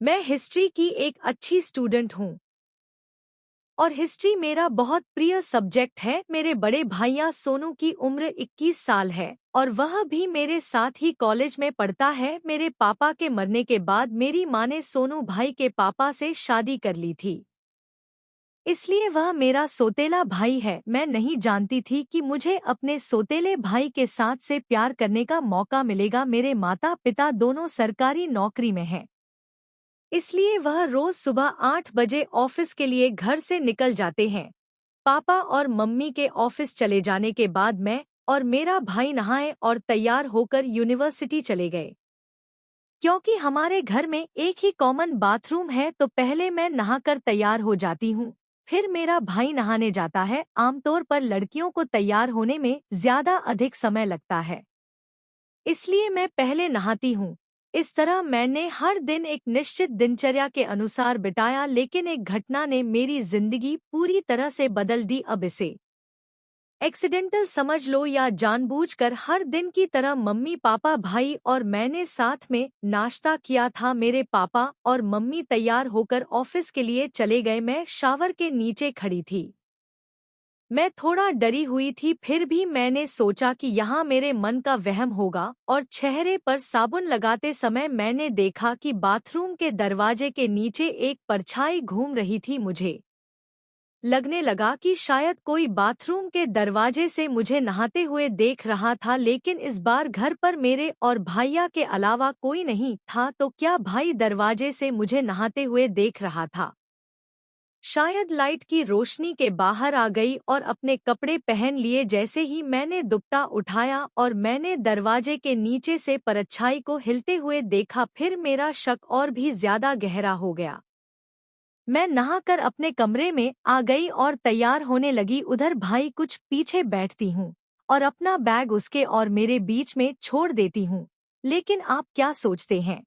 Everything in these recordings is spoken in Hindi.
मैं हिस्ट्री की एक अच्छी स्टूडेंट हूँ और हिस्ट्री मेरा बहुत प्रिय सब्जेक्ट है। मेरे बड़े भैया सोनू की उम्र 21 साल है और वह भी मेरे साथ ही कॉलेज में पढ़ता है। मेरे पापा के मरने के बाद मेरी माँ ने सोनू भाई के पापा से शादी कर ली थी, इसलिए वह मेरा सोतेला भाई है। मैं नहीं जानती थी कि मुझे अपने सोतेले भाई के साथ से प्यार करने का मौका मिलेगा। मेरे माता पिता दोनों सरकारी नौकरी में हैं, इसलिए वह रोज सुबह 8 बजे ऑफिस के लिए घर से निकल जाते हैं। पापा और मम्मी के ऑफिस चले जाने के बाद मैं और मेरा भाई नहाए और तैयार होकर यूनिवर्सिटी चले गए। क्योंकि हमारे घर में एक ही कॉमन बाथरूम है तो पहले मैं नहाकर तैयार हो जाती हूँ, फिर मेरा भाई नहाने जाता है। आमतौर पर लड़कियों को तैयार होने में ज्यादा अधिक समय लगता है, इसलिए मैं पहले नहाती हूँ। इस तरह मैंने हर दिन एक निश्चित दिनचर्या के अनुसार बिताया, लेकिन एक घटना ने मेरी जिंदगी पूरी तरह से बदल दी। अब इसे एक्सीडेंटल समझ लो या जानबूझकर, हर दिन की तरह मम्मी पापा भाई और मैंने साथ में नाश्ता किया था। मेरे पापा और मम्मी तैयार होकर ऑफिस के लिए चले गए। मैं शावर के नीचे खड़ी थी। मैं थोड़ा डरी हुई थी, फिर भी मैंने सोचा कि यहाँ मेरे मन का वहम होगा और चेहरे पर साबुन लगाते समय मैंने देखा कि बाथरूम के दरवाजे के नीचे एक परछाई घूम रही थी। मुझे लगने लगा कि शायद कोई बाथरूम के दरवाजे से मुझे नहाते हुए देख रहा था, लेकिन इस बार घर पर मेरे और भैया के अलावा कोई नहीं था। तो क्या भाई दरवाजे से मुझे नहाते हुए देख रहा था? शायद लाइट की रोशनी के बाहर आ गई और अपने कपड़े पहन लिए। जैसे ही मैंने दुपट्टा उठाया और मैंने दरवाजे के नीचे से परछाई को हिलते हुए देखा, फिर मेरा शक और भी ज्यादा गहरा हो गया। मैं नहाकर अपने कमरे में आ गई और तैयार होने लगी। उधर भाई कुछ पीछे बैठती हूँ और अपना बैग उसके और मेरे बीच में छोड़ देती हूँ। लेकिन आप क्या सोचते हैं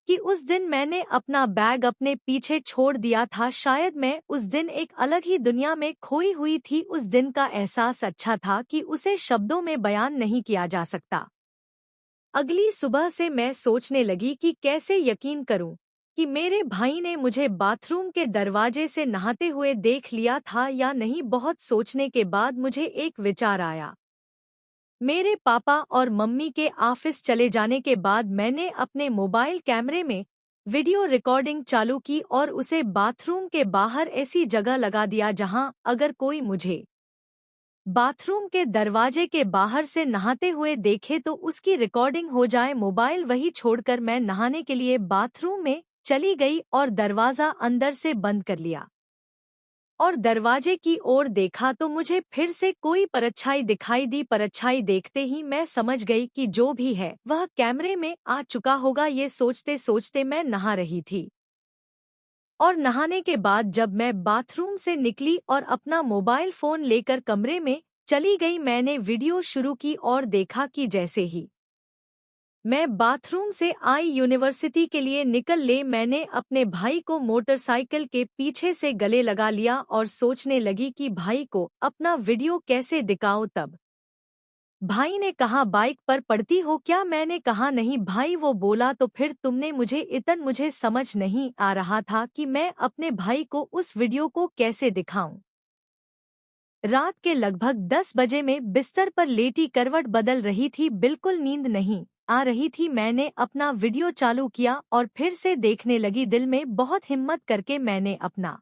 कि उस दिन मैंने अपना बैग अपने पीछे छोड़ दिया था? शायद मैं उस दिन एक अलग ही दुनिया में खोई हुई थी। उस दिन का एहसास अच्छा था कि उसे शब्दों में बयान नहीं किया जा सकता। अगली सुबह से मैं सोचने लगी कि कैसे यकीन करूं कि मेरे भाई ने मुझे बाथरूम के दरवाजे से नहाते हुए देख लिया था या नहीं। बहुत सोचने के बाद मुझे एक विचार आया। मेरे पापा और मम्मी के ऑफिस चले जाने के बाद मैंने अपने मोबाइल कैमरे में वीडियो रिकॉर्डिंग चालू की और उसे बाथरूम के बाहर ऐसी जगह लगा दिया जहां अगर कोई मुझे बाथरूम के दरवाजे के बाहर से नहाते हुए देखे तो उसकी रिकॉर्डिंग हो जाए। मोबाइल वही छोड़कर मैं नहाने के लिए बाथरूम में चली गई और दरवाजा अंदर से बंद कर लिया और दरवाजे की ओर देखा तो मुझे फिर से कोई परछाई दिखाई दी। परछाई देखते ही मैं समझ गई कि जो भी है वह कैमरे में आ चुका होगा। ये सोचते सोचते मैं नहा रही थी और नहाने के बाद जब मैं बाथरूम से निकली और अपना मोबाइल फोन लेकर कमरे में चली गई, मैंने वीडियो शुरू की और देखा कि जैसे ही मैं बाथरूम से आई यूनिवर्सिटी के लिए निकल ले, मैंने अपने भाई को मोटरसाइकिल के पीछे से गले लगा लिया और सोचने लगी कि भाई को अपना वीडियो कैसे दिखाऊं। तब भाई ने कहा, बाइक पर पड़ती हो क्या? मैंने कहा नहीं भाई। वो बोला, तो फिर तुमने मुझे समझ नहीं आ रहा था कि मैं अपने भाई को उस वीडियो को कैसे दिखाऊं। रात के लगभग 10 बजे में बिस्तर पर लेटी करवट बदल रही थी, बिल्कुल नींद नहीं आ रही थी। मैंने अपना वीडियो चालू किया और फिर से देखने लगी। दिल में बहुत हिम्मत करके मैंने अपना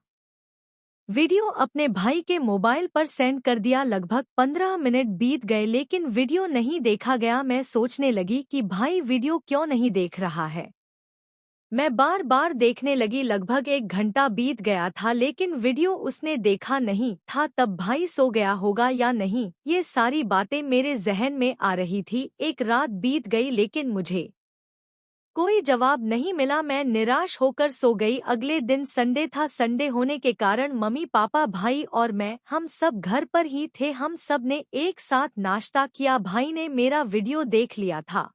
वीडियो अपने भाई के मोबाइल पर सेंड कर दिया। लगभग 15 मिनट बीत गए लेकिन वीडियो नहीं देखा गया। मैं सोचने लगी कि भाई वीडियो क्यों नहीं देख रहा है। मैं बार बार देखने लगी। लगभग 1 घंटा बीत गया था लेकिन वीडियो उसने देखा नहीं था। तब भाई सो गया होगा या नहीं, ये सारी बातें मेरे जहन में आ रही थी। एक रात बीत गई लेकिन मुझे कोई जवाब नहीं मिला। मैं निराश होकर सो गई। अगले दिन संडे था। संडे होने के कारण मम्मी पापा भाई और मैं हम सब घर पर ही थे। हम सब ने एक साथ नाश्ता किया। भाई ने मेरा वीडियो देख लिया था।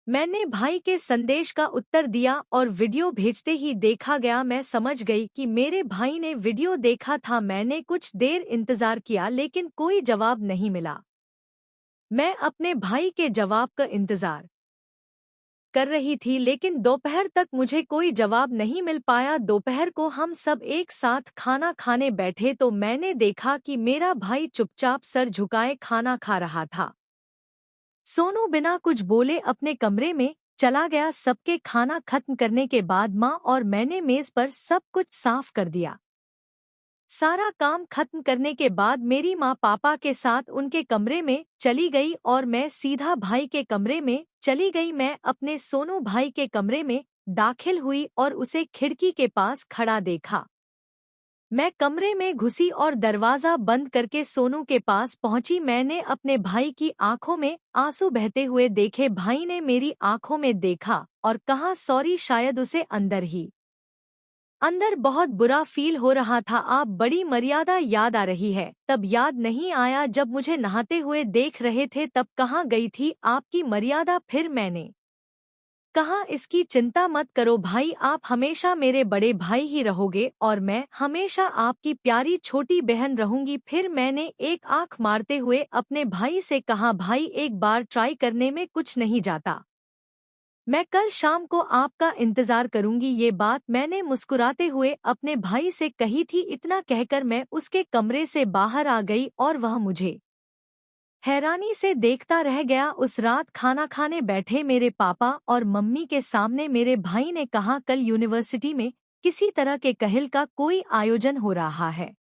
मैंने भाई के संदेश का उत्तर दिया और वीडियो भेजते ही देखा गया। मैं समझ गई कि मेरे भाई ने वीडियो देखा था। मैंने कुछ देर इंतजार किया लेकिन कोई जवाब नहीं मिला। मैं अपने भाई के जवाब का इंतजार कर रही थी, लेकिन दोपहर तक मुझे कोई जवाब नहीं मिल पाया। दोपहर को हम सब एक साथ खाना खाने बैठे तो मैंने देखा कि मेरा भाई चुपचाप सर झुकाए खाना खा रहा था। सोनू बिना कुछ बोले अपने कमरे में चला गया। सबके खाना खत्म करने के बाद माँ और मैंने मेज पर सब कुछ साफ कर दिया। सारा काम खत्म करने के बाद मेरी माँ पापा के साथ उनके कमरे में चली गई और मैं सीधा भाई के कमरे में चली गई। मैं अपने सोनू भाई के कमरे में दाखिल हुई और उसे खिड़की के पास खड़ा देखा। मैं कमरे में घुसी और दरवाजा बंद करके सोनू के पास पहुंची। मैंने अपने भाई की आंखों में आंसू बहते हुए देखे। भाई ने मेरी आंखों में देखा और कहा, सॉरी, शायद उसे अंदर बहुत बुरा फील हो रहा था। आप बड़ी मर्यादा याद आ रही है। तब याद नहीं आया जब मुझे नहाते हुए देख रहे थे, तब कहाँ गई थी आपकी मर्यादा? फिर मैंने कहा, इसकी चिंता मत करो भाई, आप हमेशा मेरे बड़े भाई ही रहोगे और मैं हमेशा आपकी प्यारी छोटी बहन रहूंगी। फिर मैंने एक आंख मारते हुए अपने भाई से कहा, भाई एक बार ट्राई करने में कुछ नहीं जाता। मैं कल शाम को आपका इंतजार करूंगी। ये बात मैंने मुस्कुराते हुए अपने भाई से कही थी। इतना कहकर मैं उसके कमरे से बाहर आ गई और वह मुझे हैरानी से देखता रह गया। उस रात खाना खाने बैठे मेरे पापा और मम्मी के सामने मेरे भाई ने कहा, कल यूनिवर्सिटी में किसी तरह के कहल का कोई आयोजन हो रहा है,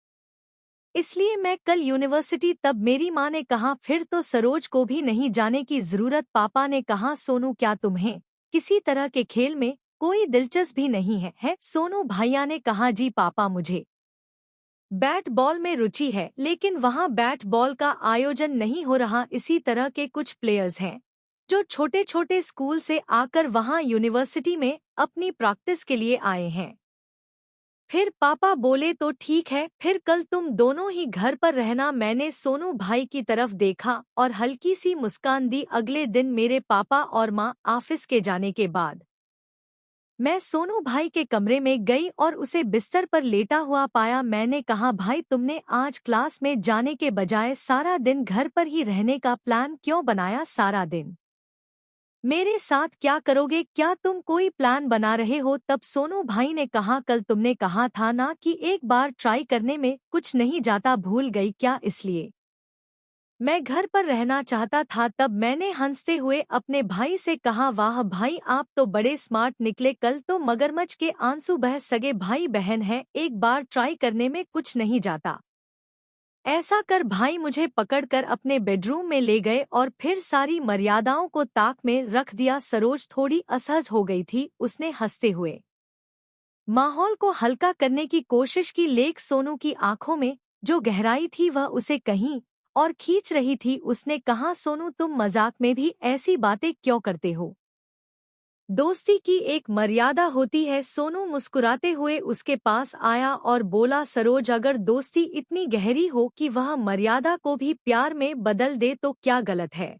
इसलिए मैं कल यूनिवर्सिटी। तब मेरी माँ ने कहा, फिर तो सरोज को भी नहीं जाने की जरूरत। पापा ने कहा, सोनू क्या तुम्हें किसी तरह के खेल में कोई दिलचस्पी नहीं है? सोनू भैया ने कहा, जी पापा, मुझे बैट बॉल में रुचि है, लेकिन वहाँ बैट बॉल का आयोजन नहीं हो रहा। इसी तरह के कुछ प्लेयर्स हैं जो छोटे छोटे स्कूल से आकर वहाँ यूनिवर्सिटी में अपनी प्रैक्टिस के लिए आए हैं। फिर पापा बोले, तो ठीक है, फिर कल तुम दोनों ही घर पर रहना। मैंने सोनू भाई की तरफ देखा और हल्की सी मुस्कान दी। अगले दिन मेरे पापा और माँ ऑफिस के जाने के बाद मैं सोनू भाई के कमरे में गई और उसे बिस्तर पर लेटा हुआ पाया। मैंने कहा, भाई तुमने आज क्लास में जाने के बजाय सारा दिन घर पर ही रहने का प्लान क्यों बनाया? सारा दिन मेरे साथ क्या करोगे? क्या तुम कोई प्लान बना रहे हो? तब सोनू भाई ने कहा, कल तुमने कहा था ना कि एक बार ट्राई करने में कुछ नहीं जाता, भूल गई क्या? इसलिए मैं घर पर रहना चाहता था। तब मैंने हंसते हुए अपने भाई से कहा, वाह भाई, आप तो बड़े स्मार्ट निकले। कल तो मगरमच्छ के आंसू बह सगे भाई बहन हैं, एक बार ट्राई करने में कुछ नहीं जाता। ऐसा कर भाई मुझे पकड़कर अपने बेडरूम में ले गए और फिर सारी मर्यादाओं को ताक में रख दिया। सरोज थोड़ी असहज हो गई थी। उसने हंसते हुए माहौल को हल्का करने की कोशिश की, लेकिन सोनू की आंखों में जो गहराई थी वह उसे कहीं और खींच रही थी। उसने कहा, सोनू तुम मजाक में भी ऐसी बातें क्यों करते हो? दोस्ती की एक मर्यादा होती है। सोनू मुस्कुराते हुए उसके पास आया और बोला, सरोज, अगर दोस्ती इतनी गहरी हो कि वह मर्यादा को भी प्यार में बदल दे तो क्या गलत है?